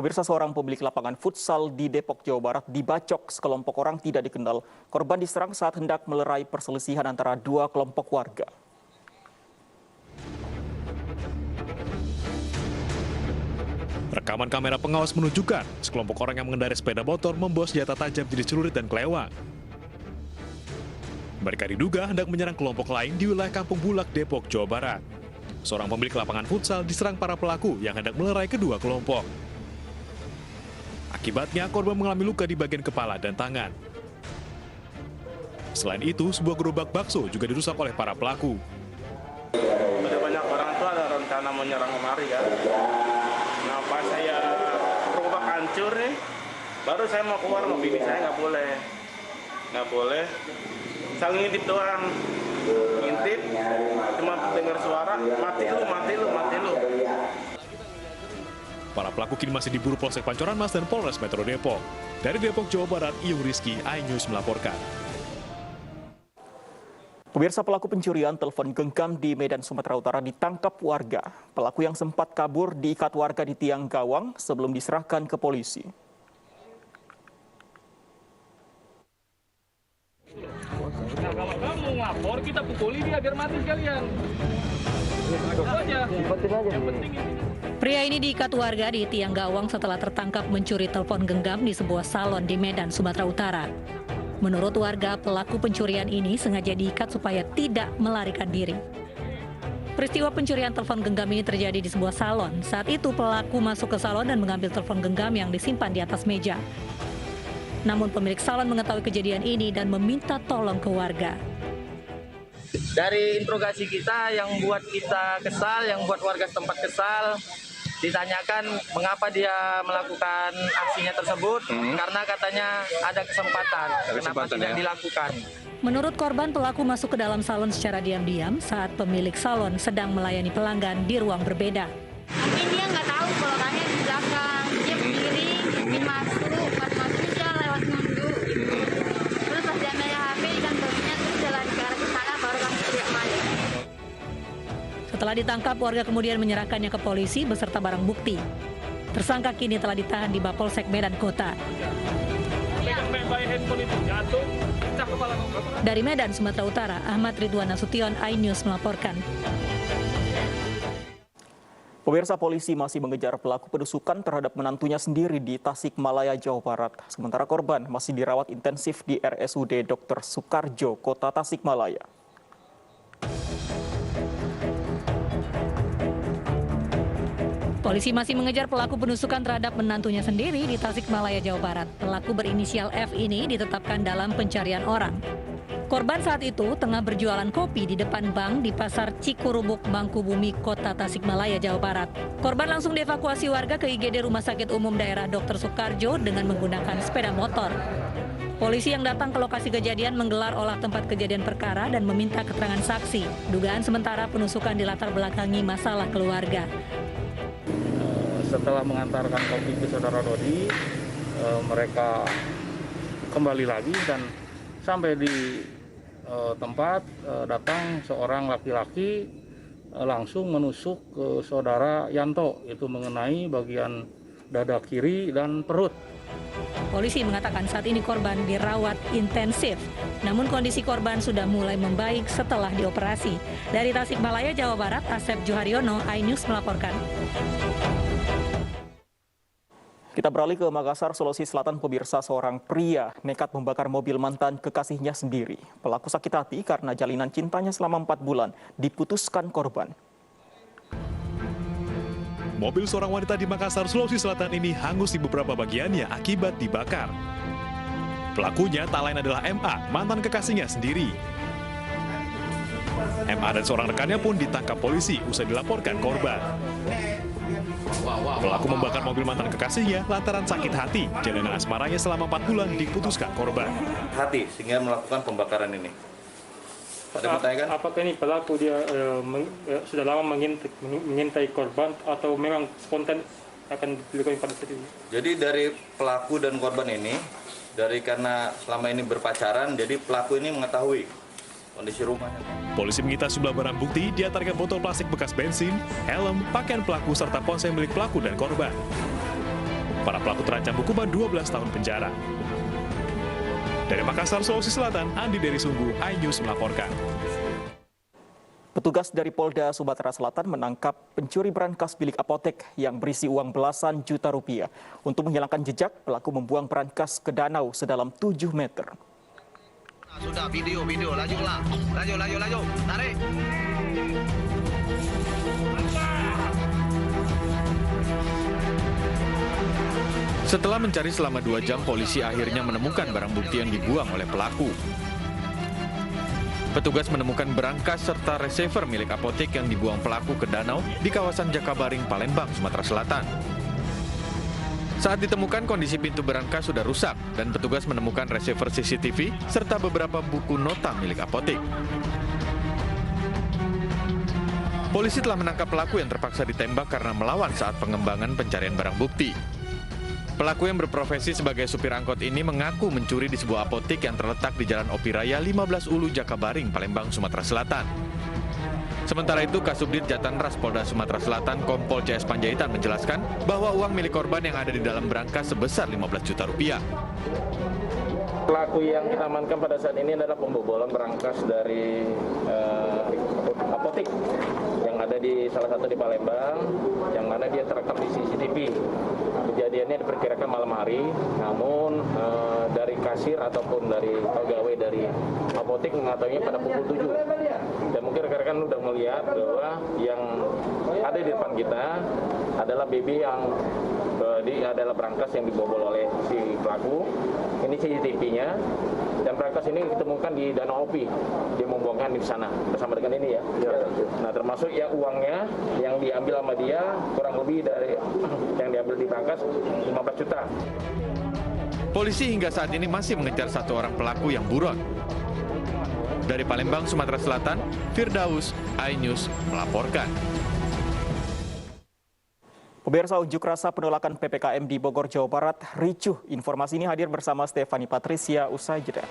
Pemirsa, seorang pemilik lapangan futsal di Depok, Jawa Barat dibacok sekelompok orang tidak dikenal. Korban diserang saat hendak melerai perselisihan antara dua kelompok warga. Rekaman kamera pengawas menunjukkan sekelompok orang yang mengendarai sepeda motor membawa senjata tajam jenis celurit dan kelewang. Mereka diduga hendak menyerang kelompok lain di wilayah Kampung Bulak, Depok, Jawa Barat. Seorang pemilik lapangan futsal diserang para pelaku yang hendak melerai kedua kelompok. Akibatnya, korban mengalami luka di bagian kepala dan tangan. Selain itu, sebuah gerobak bakso juga dirusak oleh para pelaku. Ada banyak orang tuh ada rencana menyerang kemari ya. Nah, pas saya gerobak hancur nih, baru saya mau keluar sama bini saya nggak boleh. Saya ngintip doang, cuma dengar suara mati lu. Para pelaku kini masih diburu Polsek Pancoran Mas dan Polres Metro Depok. Dari Depok, Jawa Barat, Iyung Rizky, iNews melaporkan. Pemirsa, pelaku pencurian telepon genggam di Medan, Sumatera Utara ditangkap warga. Pelaku yang sempat kabur diikat warga di tiang gawang sebelum diserahkan ke polisi. Nah, kalau kamu ngapor, kita pukuli dia biar mati sekalian. Itu aja. Yang penting ini. Pria ini diikat warga di tiang gawang setelah tertangkap mencuri telepon genggam di sebuah salon di Medan, Sumatera Utara. Menurut warga, pelaku pencurian ini sengaja diikat supaya tidak melarikan diri. Peristiwa pencurian telepon genggam ini terjadi di sebuah salon. Saat itu pelaku masuk ke salon dan mengambil telepon genggam yang disimpan di atas meja. Namun pemilik salon mengetahui kejadian ini dan meminta tolong ke warga. Dari interogasi kita yang buat kita kesal, yang buat warga setempat kesal, ditanyakan mengapa dia melakukan aksinya tersebut, karena katanya ada kesempatan kenapa tidak dilakukan. Menurut korban, pelaku masuk ke dalam salon secara diam-diam saat pemilik salon sedang melayani pelanggan di ruang berbeda. Mungkin dia nggak tahu kalau orangnya di belakang, dia berdiri, mungkin masuk dia lewat nunjuk gitu. Terus pas dia ambil HP di kantornya, terus dia lari ke arah ke sana, baru langsung teriak maling. Setelah ditangkap, warga kemudian menyerahkannya ke polisi beserta barang bukti. Tersangka kini telah ditahan di Mapolsek Medan Kota. Dari Medan, Sumatera Utara, Ahmad Ridwan Nasution, iNews melaporkan. Pemirsa, polisi masih mengejar pelaku penusukan terhadap menantunya sendiri di Tasikmalaya, Jawa Barat. Sementara korban masih dirawat intensif di RSUD Dr. Soekarjo, Kota Tasikmalaya. Polisi masih mengejar pelaku penusukan terhadap menantunya sendiri di Tasikmalaya, Jawa Barat. Pelaku berinisial F ini ditetapkan dalam pencarian orang. Korban saat itu tengah berjualan kopi di depan bank di Pasar Cikurubuk, Mangkubumi, Kota Tasikmalaya, Jawa Barat. Korban langsung dievakuasi warga ke IGD Rumah Sakit Umum Daerah Dr. Soekarjo dengan menggunakan sepeda motor. Polisi yang datang ke lokasi kejadian menggelar olah tempat kejadian perkara dan meminta keterangan saksi. Dugaan sementara penusukan dilatar belakangi masalah keluarga. Setelah mengantarkan kopi ke saudara Dodi, mereka kembali lagi dan sampai di tempat datang seorang laki-laki langsung menusuk ke saudara Yanto, itu mengenai bagian dada kiri dan perut. Polisi mengatakan saat ini korban dirawat intensif, namun kondisi korban sudah mulai membaik setelah dioperasi. Dari Tasikmalaya, Jawa Barat, Asep Juharyono, iNews melaporkan. Kita beralih ke Makassar, Sulawesi Selatan. Pemirsa, seorang pria nekat membakar mobil mantan kekasihnya sendiri. Pelaku sakit hati karena jalinan cintanya selama 4 bulan diputuskan korban. Mobil seorang wanita di Makassar, Sulawesi Selatan ini hangus di beberapa bagiannya akibat dibakar. Pelakunya tak lain adalah MA, mantan kekasihnya sendiri. MA dan seorang rekannya pun ditangkap polisi usai dilaporkan korban. Pelaku membakar mobil mantan kekasihnya lantaran sakit hati. Jalinan asmaranya selama 4 bulan diputuskan korban. Hati sehingga melakukan pembakaran ini. Apakah ini pelaku dia sudah lama mengintai korban atau memang spontan akan dilakukan pada saat ini? Jadi dari pelaku dan korban ini, karena selama ini berpacaran, jadi pelaku ini mengetahui kondisi rumahnya. Polisi menyita sejumlah barang bukti, diantaranya botol plastik bekas bensin, helm, pakaian pelaku serta ponsel milik pelaku dan korban. Para pelaku terancam hukuman 12 tahun penjara. Dari Makassar, Sulawesi Selatan, Andi Dery Sungguh, iNews melaporkan. Petugas dari Polda Sumatera Selatan menangkap pencuri berangkas bilik apotek yang berisi uang belasan juta rupiah. Untuk menghilangkan jejak, pelaku membuang berangkas ke danau sedalam 7 meter. Sudah video, lajulah. Laju, tarik. Setelah mencari selama 2 jam, polisi akhirnya menemukan barang bukti yang dibuang oleh pelaku. Petugas menemukan berangkas serta receiver milik apotek yang dibuang pelaku ke danau di kawasan Jakabaring, Palembang, Sumatera Selatan. Saat ditemukan, kondisi pintu berangkas sudah rusak dan petugas menemukan receiver CCTV serta beberapa buku nota milik apotek. Polisi telah menangkap pelaku yang terpaksa ditembak karena melawan saat pengembangan pencarian barang bukti. Pelaku yang berprofesi sebagai supir angkot ini mengaku mencuri di sebuah apotek yang terletak di Jalan Opiraya 15 Ulu Jakabaring, Palembang, Sumatera Selatan. Sementara itu, Kasubdit Jatanras Polda Sumatera Selatan Kompol CS Panjaitan menjelaskan bahwa uang milik korban yang ada di dalam berangkas sebesar 15 juta rupiah. Pelaku yang kita amankan pada saat ini adalah pembobolan berangkas dari apotek yang ada di salah satu di Palembang, yang mana dia terekam di CCTV. Kejadiannya diperkirakan malam hari, namun dari kasir ataupun dari pegawai dari apotek mengetahuinya pada pukul 7. Dan mungkin rekan-rekan sudah melihat bahwa yang ada di depan kita adalah BB yang adalah berangkas yang dibobol oleh si pelaku. Ini CCTV-nya, dan berangkas ini ditemukan di Danau Opi. Dia membuangkan di sana bersama dengan ini ya. Nah, termasuk ya uangnya yang diambil sama dia kurang lebih dari yang diambil di berangkas 15 juta. Polisi hingga saat ini masih mengejar 1 orang pelaku yang buron. Dari Palembang, Sumatera Selatan, Firdaus, iNews melaporkan. Pemirsa, unjuk rasa penolakan PPKM di Bogor, Jawa Barat ricuh. Informasi ini hadir bersama Stefani Patricia usai jeda.